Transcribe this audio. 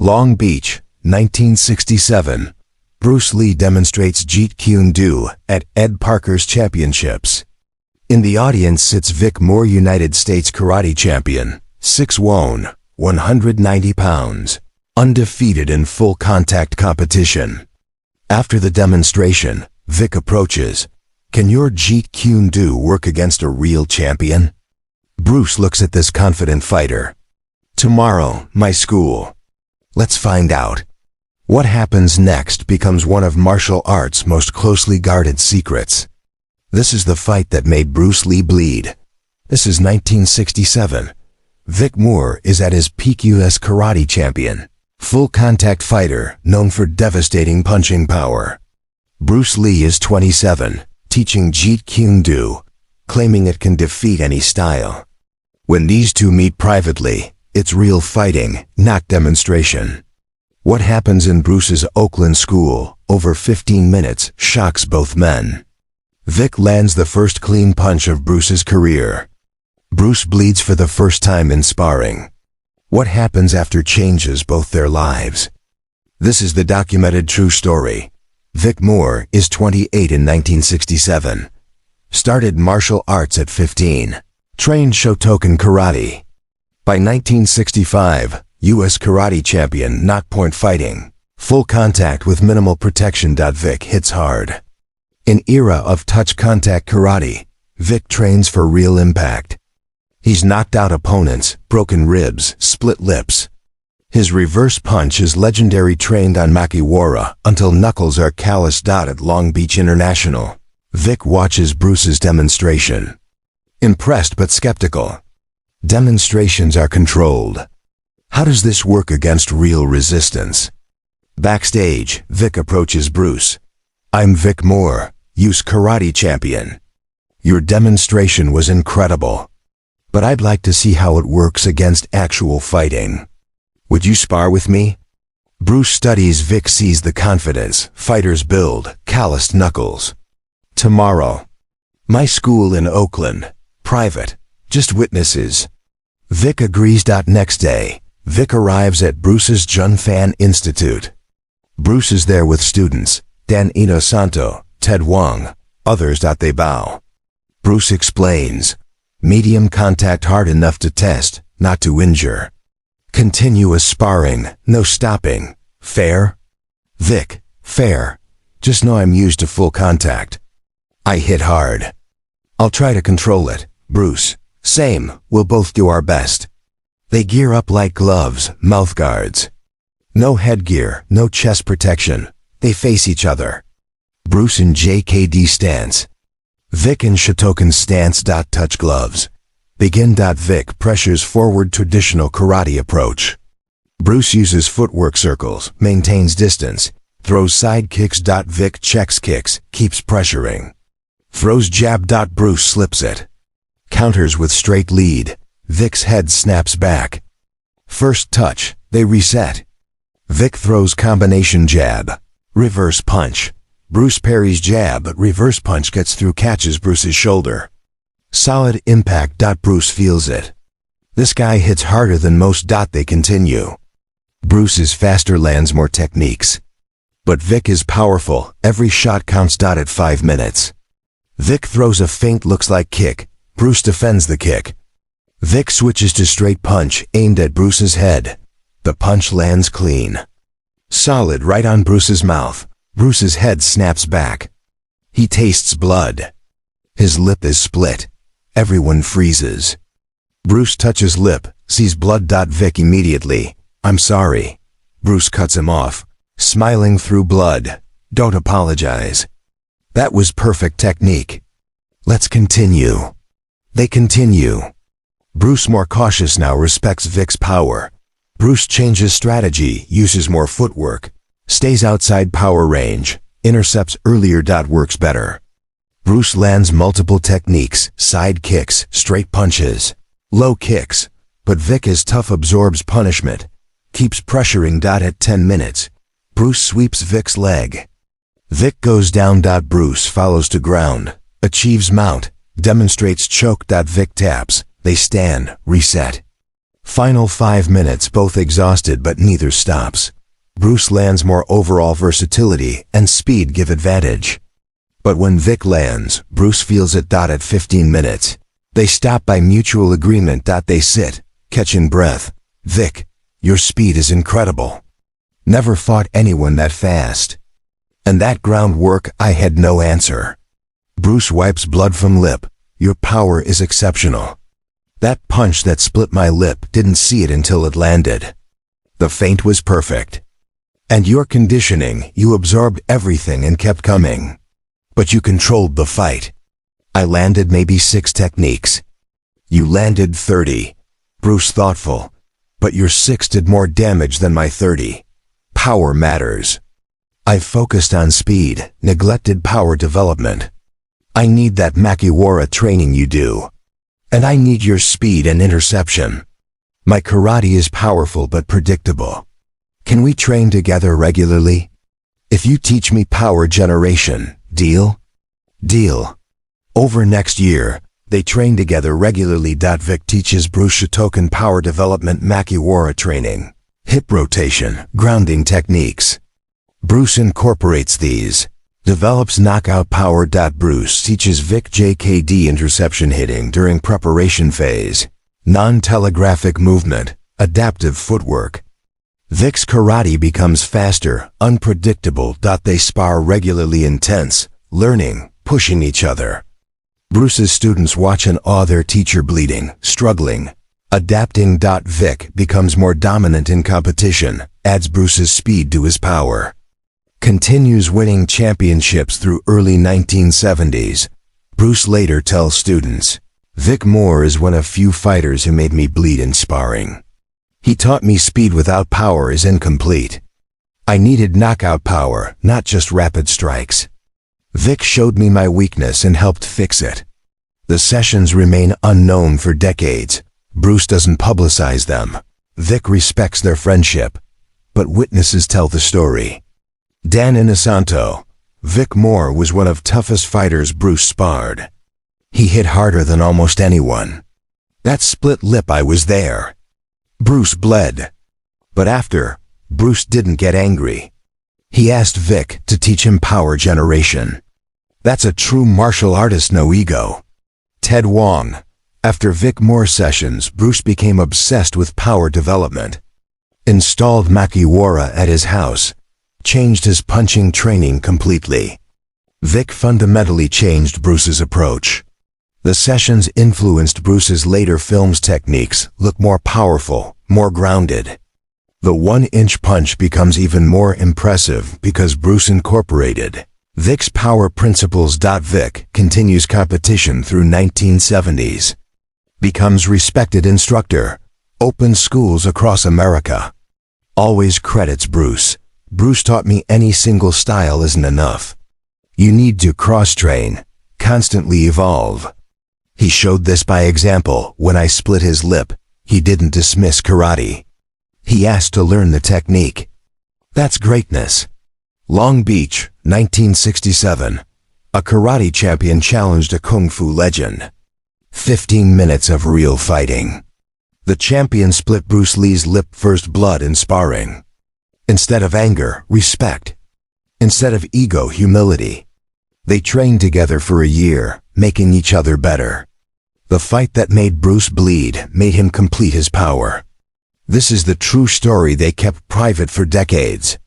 Long Beach, 1967. Bruce Lee demonstrates Jeet Kune Do at Ed Parker's Championships. In the audience sits Vic Moore, United States Karate Champion, 6'1", 190 pounds, undefeated in full contact competition. After the demonstration, Vic approaches. "Can your Jeet Kune Do work against a real champion?" Bruce looks at this confident fighter. "Tomorrow, my school. Let's find out." What happens next becomes one of martial arts' most closely guarded secrets. This is the fight that made Bruce Lee bleed. This is 1967. Vic Moore is at his peak U.S. karate champion, full contact fighter known for devastating punching power. Bruce Lee is 27, teaching Jeet Kune Do, claiming it can defeat any style. When these two meet privately, it's real fighting, not demonstration. What happens in Bruce's Oakland school, over 15 minutes, shocks both men. Vic lands the first clean punch of Bruce's career. Bruce bleeds for the first time in sparring. What happens after changes both their lives. This is the documented true story. Vic Moore is 28 in 1967. Started martial arts at 15. Trained Shotokan karate. By 1965, U.S. karate champion, knockpoint fighting. Full contact with minimal protection. Vic hits hard. In era of touch contact karate, Vic trains for real impact. He's knocked out opponents, broken ribs, split lips. His reverse punch is legendary, trained on Makiwara until knuckles are calloused. At Long Beach International, Vic watches Bruce's demonstration. Impressed but skeptical. Demonstrations are controlled. How does this work against real resistance? Backstage, Vic approaches Bruce. "I'm Vic Moore, U.S. karate champion. Your demonstration was incredible. But I'd like to see how it works against actual fighting. Would you spar with me?" Bruce studies. Vic sees the confidence fighters build, calloused knuckles. "Tomorrow. My school in Oakland. Private. Just witnesses." Vic agrees. Next day, Vic arrives at Bruce's Junfan Institute. Bruce is there with students, Dan Inosanto, Ted Wong, others. They bow. Bruce explains. Medium contact, hard enough to test, not to injure. Continuous sparring, no stopping. Fair? Vic, fair. Just know I'm used to full contact. I hit hard. I'll try to control it. Bruce, same, we'll both do our best. They gear up like gloves, mouth guards. No headgear, no chest protection. They face each other. Bruce in JKD stance. Vic in Shotokan stance. Touch gloves. Begin. Vic pressures forward, traditional karate approach. Bruce uses footwork circles, maintains distance, throws side kicks. Vic checks kicks, keeps pressuring. Throws jab. Bruce slips it. Counters with straight lead. Vic's head snaps back. First touch, they reset. Vic throws combination jab. Reverse punch. Bruce parries jab, but reverse punch gets through, catches Bruce's shoulder. Solid impact. Bruce feels it. This guy hits harder than most. They continue. Bruce is faster, lands more techniques. But Vic is powerful, every shot counts. At 5 minutes. Vic throws a feint, looks like kick. Bruce defends the kick. Vic switches to straight punch, aimed at Bruce's head. The punch lands clean. Solid, right on Bruce's mouth. Bruce's head snaps back. He tastes blood. His lip is split. Everyone freezes. Bruce touches lip, sees blood. Vic immediately. I'm sorry. Bruce cuts him off, smiling through blood. Don't apologize. That was perfect technique. Let's continue. They continue. Bruce, more cautious now, respects Vic's power. Bruce changes strategy, uses more footwork. Stays outside power range, intercepts earlier. Works better. Bruce lands multiple techniques, side kicks, straight punches, low kicks, but Vic is tough, absorbs punishment, keeps pressuring. At 10 minutes, Bruce sweeps Vic's leg. Vic goes down. Bruce follows to ground, achieves mount, demonstrates choke. Vic taps, they stand, reset. Final 5 minutes, both exhausted but neither stops. Bruce lands, more overall versatility and speed give advantage. But when Vic lands, Bruce feels it. At 15 minutes, they stop by mutual agreement. They sit, catching breath. Vic, your speed is incredible. Never fought anyone that fast. And that groundwork, I had no answer. Bruce wipes blood from lip. Your power is exceptional. That punch that split my lip, didn't see it until it landed. The feint was perfect. And your conditioning, you absorbed everything and kept coming. But you controlled the fight. I landed maybe 6 techniques. You landed 30. Bruce, thoughtful. But your 6 did more damage than my 30. Power matters. I focused on speed, neglected power development. I need that Makiwara training you do. And I need your speed and interception. My karate is powerful but predictable. Can we train together regularly? If you teach me power generation, deal? Deal. Over next year, they train together regularly. Vic teaches Bruce Shotokan power development, Makiwara training, hip rotation, grounding techniques. Bruce incorporates these, develops knockout power. Bruce teaches Vic JKD interception hitting during preparation phase, non-telegraphic movement, adaptive footwork. Vic's karate becomes faster, unpredictable. They spar regularly, intense, learning, pushing each other. Bruce's students watch in awe, their teacher bleeding, struggling, adapting. Vic becomes more dominant in competition, adds Bruce's speed to his power. Continues winning championships through early 1970s. Bruce later tells students, Vic Moore is one of few fighters who made me bleed in sparring. He taught me speed without power is incomplete. I needed knockout power, not just rapid strikes. Vic showed me my weakness and helped fix it. The sessions remain unknown for decades. Bruce doesn't publicize them. Vic respects their friendship, but witnesses tell the story. Dan Inosanto, Vic Moore was one of toughest fighters Bruce sparred. He hit harder than almost anyone. That split lip, I was there. Bruce bled. But after, Bruce didn't get angry. He asked Vic to teach him power generation. That's a true martial artist, no ego. Ted Wong. After Vic Moore sessions, Bruce became obsessed with power development. Installed Makiwara at his house. Changed his punching training completely. Vic fundamentally changed Bruce's approach. The sessions influenced Bruce's later films. Techniques look more powerful, more grounded. The 1-inch punch becomes even more impressive because Bruce incorporated Vic's power principles. Vic continues competition through 1970s. Becomes respected instructor. Opens schools across America. Always credits Bruce. Bruce taught me any single style isn't enough. You need to cross-train, constantly evolve. He showed this by example. When I split his lip, he didn't dismiss karate. He asked to learn the technique. That's greatness. Long Beach, 1967. A karate champion challenged a kung fu legend. 15 minutes of real fighting. The champion split Bruce Lee's lip. First blood in sparring. Instead of anger, respect. Instead of ego, humility. They trained together for a year, making each other better. The fight that made Bruce bleed made him complete his power. This is the true story they kept private for decades.